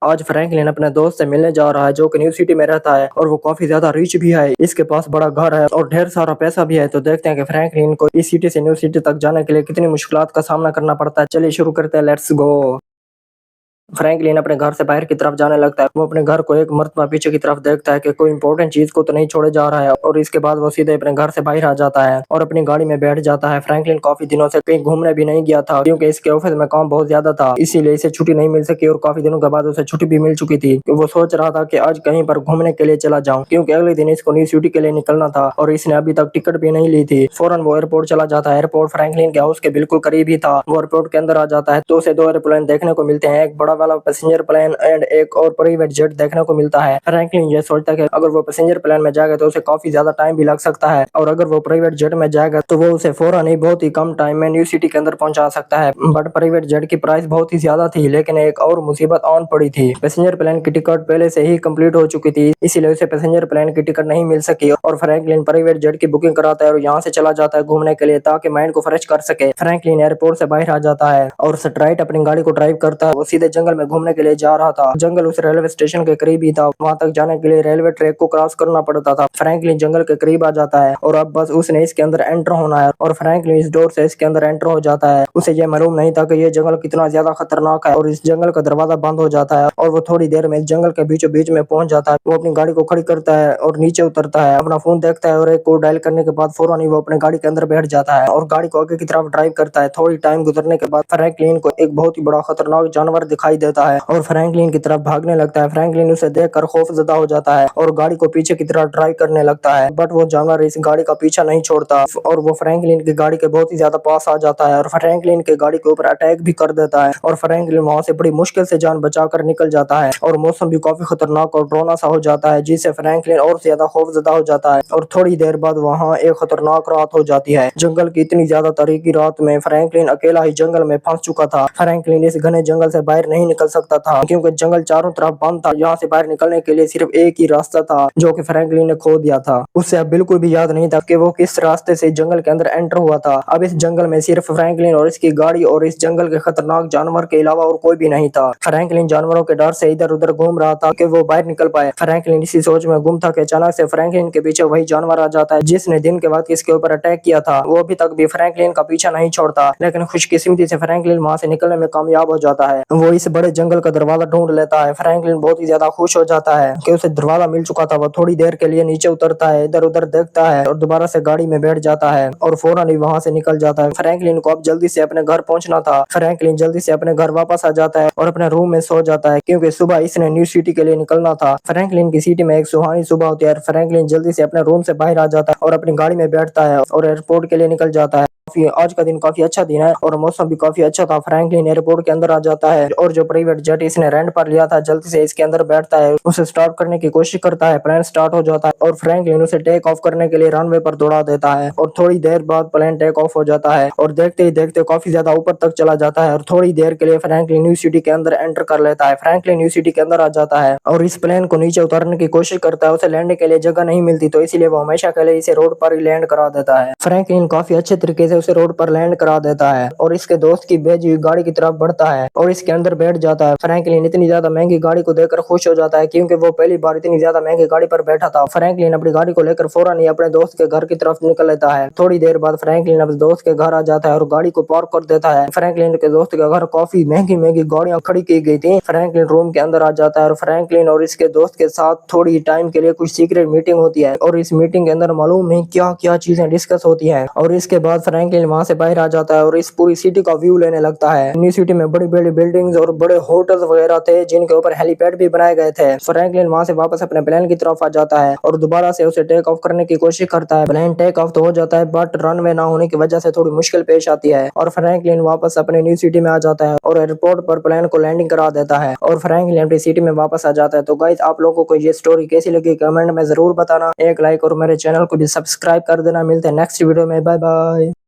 آج فرینکلن اپنے دوست سے ملنے جا رہا ہے جو کہ نیو سٹی میں رہتا ہے اور وہ کافی زیادہ ریچ بھی ہے. اس کے پاس بڑا گھر ہے اور ڈھیر سارا پیسہ بھی ہے. تو دیکھتے ہیں کہ فرینکلن کو اس سٹی سے نیو سٹی تک جانے کے لیے کتنی مشکلات کا سامنا کرنا پڑتا ہے. چلیے شروع کرتے ہیں, لیٹس گو. فرینکلن اپنے گھر سے باہر کی طرف جانے لگتا ہے. وہ اپنے گھر کو ایک مرتبہ پیچھے کی طرف دیکھتا ہے کہ کوئی امپورٹنٹ چیز کو تو نہیں چھوڑے جا رہا ہے, اور اس کے بعد وہ سیدھے اپنے گھر سے باہر آ جاتا ہے اور اپنی گاڑی میں بیٹھ جاتا ہے. فرینکلن کافی دنوں سے کہیں گھومنے بھی نہیں گیا تھا کیونکہ اس کے آفس میں کام بہت زیادہ تھا, اسی لیے اسے چھٹی نہیں مل سکی, اور کافی دنوں کے بعد اسے چھٹی بھی مل چکی تھی. وہ سوچ رہا تھا کہ آج کہیں پر گھومنے کے لیے چلا جاؤں کیونکہ اگلے دن اس کو نیو سٹی کے لیے نکلنا تھا اور اس نے ابھی تک ٹکٹ بھی نہیں لی تھی. فوراً وہ ایئرپورٹ چلا جاتا ہے. ایئرپورٹ فرینکلن کے ہاؤس کے بالکل قریب ہی تھا. وہ ایئرپورٹ کے اندر آ جاتا ہے تو اسے دو ایئرپلین دیکھنے کو ملتے ہیں, ایک بڑا والا پیسنجر پلین اینڈ ایک اور پرائیویٹ جیٹ دیکھنے کو ملتا ہے. فرینکلن یہ سوچتا ہے کہ اگر وہ پیسنجر پلین میں جائے گا تو اسے کافی زیادہ ٹائم بھی لگ سکتا ہے, اور اگر وہ پرائیویٹ جیٹ میں جائے گا تو وہ اسے فوراً ہی بہت ہی کم ٹائم میں نیو سٹی کے اندر پہنچا سکتا ہے. بٹ پرائیویٹ جیٹ کی پرائس بہت ہی زیادہ تھی, لیکن ایک اور مصیبت آن پڑی تھی. پیسنجر پلین کی ٹکٹ پہلے سے ہی کمپلیٹ ہو چکی تھی, اسی لیے اسے پیسنجر پلین کی ٹکٹ نہیں مل سکی, اور فرینکلن پرائیویٹ جیٹ کی بکنگ کراتا ہے اور یہاں سے چلا جاتا ہے گھومنے کے لیے تاکہ مائنڈ کو فریش کر سکے. فرینکلن ایئرپورٹ سے باہر آ جاتا ہے اور سٹرائٹ اپنی گاڑی کو ڈرائیو کرتا ہے. وہ سیدھے جنگل میں گھومنے کے لیے جا رہا تھا. جنگل اس ریلوے اسٹیشن کے قریب ہی تھا. وہاں تک جانے کے لیے ریلوے ٹریک کو کراس کرنا پڑتا تھا. فرینکلن جنگل کے قریب آ جاتا ہے اور اب بس اس نے اس کے اندر انٹر ہونا ہے, اور فرینکلن اس ڈور سے اس کے اندر انٹر ہو جاتا ہے. اسے یہ معلوم نہیں تھا کہ یہ جنگل کتنا زیادہ خطرناک ہے, اور اس جنگل کا دروازہ بند ہو جاتا ہے اور وہ تھوڑی دیر میں اس جنگل کے بیچوں بیچ میں پہنچ جاتا ہے. وہ اپنی گاڑی کو کھڑی کرتا ہے اور نیچے اترتا ہے, اپنا فون دیکھتا ہے اور ایک کوڈ ڈائل کرنے کے بعد فوراً ہی وہ اپنے گاڑی کے اندر بیٹھ جاتا ہے اور گاڑی کو آگے کی طرف ڈرائیو کرتا ہے. تھوڑی ٹائم گزرنے کے بعد فرینکلن کو ایک بہت ہی بڑا خطرناک جانور دکھائی دیتا ہے اور فرینکلن کی طرف بھاگنے لگتا ہے. فرینکلن اسے دیکھ کر خوف زدہ ہو جاتا ہے اور گاڑی کو پیچھے کی طرف ڈرائیو کرنے لگتا ہے, بٹ وہ جانور اس گاڑی کا پیچھا نہیں چھوڑتا اور وہ فرینکلن کی گاڑی کے بہت ہی زیادہ پاس آ جاتا ہے اور فرینکلن کے گاڑی کے اوپر اٹیک بھی کر دیتا ہے. اور فرینکلن وہاں سے بڑی مشکل سے جان بچا کر نکل جاتا ہے, اور موسم بھی کافی خطرناک اور ڈراؤنا سا ہو جاتا ہے جس سے فرینکلن اور زیادہ خوف زدہ ہو جاتا ہے. اور تھوڑی دیر بعد وہاں ایک خطرناک رات ہو جاتی ہے. جنگل کی اتنی زیادہ تاریکی رات میں فرینکلن اکیلا ہی جنگل میں پھنس چکا تھا. فرینکلن اس گھنے جنگل سے باہر نہیں نکل سکتا تھا کیونکہ جنگل چاروں طرف بند تھا. یہاں سے باہر نکلنے کے لیے صرف ایک ہی راستہ تھا جو کہ فرینکلن نے کھو دیا تھا. اسے اب بالکل بھی یاد نہیں تھا کہ وہ کس راستے سے جنگل کے اندر انٹر ہوا تھا. اب اس جنگل میں صرف فرینکلن اور اس کی گاڑی اور اس جنگل کے خطرناک جانور کے علاوہ اور کوئی بھی نہیں تھا. فرینکلن جانوروں کے ڈر سے ادھر ادھر گھوم رہا تھا کہ وہ باہر نکل پائے. فرینکلن اسی سوچ میں گم تھا کہ اچانک سے فرینکلن کے پیچھے وہی جانور آ جاتا ہے جس نے دن کے وقت اس کے اوپر اٹیک کیا تھا. وہ ابھی تک بھی فرینکلن کا پیچھا نہیں چھوڑتا, لیکن خوش قسمتی سے فرینکلن وہاں سے نکلنے میں کامیاب ہو جاتا ہے. وہ اس بڑے جنگل کا دروازہ ڈھونڈ لیتا ہے. فرینکلن بہت ہی زیادہ خوش ہو جاتا ہے کہ اسے دروازہ مل چکا تھا. وہ تھوڑی دیر کے لیے نیچے اترتا ہے, ادھر ادھر دیکھتا ہے اور دوبارہ سے گاڑی میں بیٹھ جاتا ہے اور فوراً ہی وہاں سے نکل جاتا ہے. فرینکلن کو اب جلدی سے اپنے گھر پہنچنا تھا. فرینکلن جلدی سے اپنے گھر واپس آ جاتا ہے اور اپنے روم میں سو جاتا ہے کیونکہ صبح اس نے نیو سٹی کے لیے نکلنا تھا. فرینکلن کی سٹی میں ایک سہانی صبح ہوتی ہے. فرینکلن جلدی سے اپنے روم سے باہر آ جاتا ہے اور اپنی گاڑی میں بیٹھتا ہے اور ایئرپورٹ کے لیے نکل جاتا ہے. آج کا دن کافی اچھا دن ہے اور موسم بھی کافی اچھا تھا. فرینکلن ایئرپورٹ کے اندر آ جاتا ہے اور جو پرائیویٹ جیٹ اس نے رینٹ پر لیا تھا جلدی سے اس کے اندر بیٹھتا ہے, اسے سٹارٹ کرنے کی کوشش کرتا ہے. پلین سٹارٹ ہو جاتا ہے اور فرینکلن اسے ٹیک آف کرنے کے لیے رن وے پر دوڑا دیتا ہے, اور تھوڑی دیر بعد پلین ٹیک آف ہو جاتا ہے اور دیکھتے ہی دیکھتے کافی زیادہ اوپر تک چلا جاتا ہے. اور تھوڑی دیر کے لیے فرینکلن نیو سٹی کے اندر انٹر کر لیتا ہے. فرینکلن نیو سٹی کے اندر آ جاتا ہے اور اس پلین کو نیچے اتارنے کی کوشش کرتا ہے. اسے لینڈنگ کے لیے جگہ نہیں ملتی تو اسی لیے وہ ہمیشہ کے لیے اسے روڈ پر ہی لینڈ کرا دیتا ہے. فرینکلن کافی اچھے طریقے سے اسے روڈ پر لینڈ کرا دیتا ہے اور اس کے دوست کی بھیجی ہوئی گاڑی کی طرف بڑھتا ہے اور اس کے اندر بیٹھ جاتا ہے. فرینکلن اتنی زیادہ مہنگی گاڑی کو دیکھ کر خوش ہو جاتا ہے کیونکہ وہ پہلی بار اتنی زیادہ مہنگی گاڑی پر بیٹھا تھا. فرینکلن اپنی گاڑی کو لے کر فوراً ہی اپنے دوست کے گھر کی طرف نکل لیتا ہے. تھوڑی دیر بعد فرینکلن اپنے دوست کے گھر آ جاتا ہے اور گاڑی کو پارک کر دیتا ہے. فرینکلن کے دوست کے گھر کافی مہنگی مہنگی گاڑیاں کھڑی کی گئی تھی. فرینکلن روم کے اندر آ جاتا ہے اور فرینکلن اور اس کے دوست کے ساتھ تھوڑی ٹائم کے لیے کچھ سیکریٹ میٹنگ ہوتی ہے اور اس میٹنگ کے اندر معلوم نہیں کیا کیا چیزیں ڈسکس ہوتی ہیں. اور اس کے بعد فرینکلن وہاں سے باہر آ جاتا ہے اور اس پوری سٹی کا ویو لینے لگتا ہے. نیو سٹی میں بڑی بڑی بلڈنگز اور بڑے ہوٹلز وغیرہ تھے جن کے اوپر ہیلی پیڈ بھی بنائے گئے تھے. فرینکلن وہاں سے واپس اپنے پلین کی طرف آ جاتا ہے اور دوبارہ سے اسے ٹیک آف کرنے کی کوشش کرتا ہے. پلین ٹیک آف تو ہو جاتا ہے بٹ رن وے نہ ہونے کی وجہ سے تھوڑی مشکل پیش آتی ہے اور فرینکلن واپس اپنے نیو سٹی میں آ جاتا ہے اور ایئرپورٹ پر پلین کو لینڈنگ کرا دیتا ہے اور فرینکلن اپنی سٹی میں واپس آ جاتا ہے. تو گائز آپ لوگوں کو یہ سٹوری کیسی لگی کمنٹ میں ضرور بتانا, ایک لائک اور میرے چینل کو بھی سبسکرائب کر دینا. ملتے ہیں نیکسٹ ویڈیو میں, بائے بائے.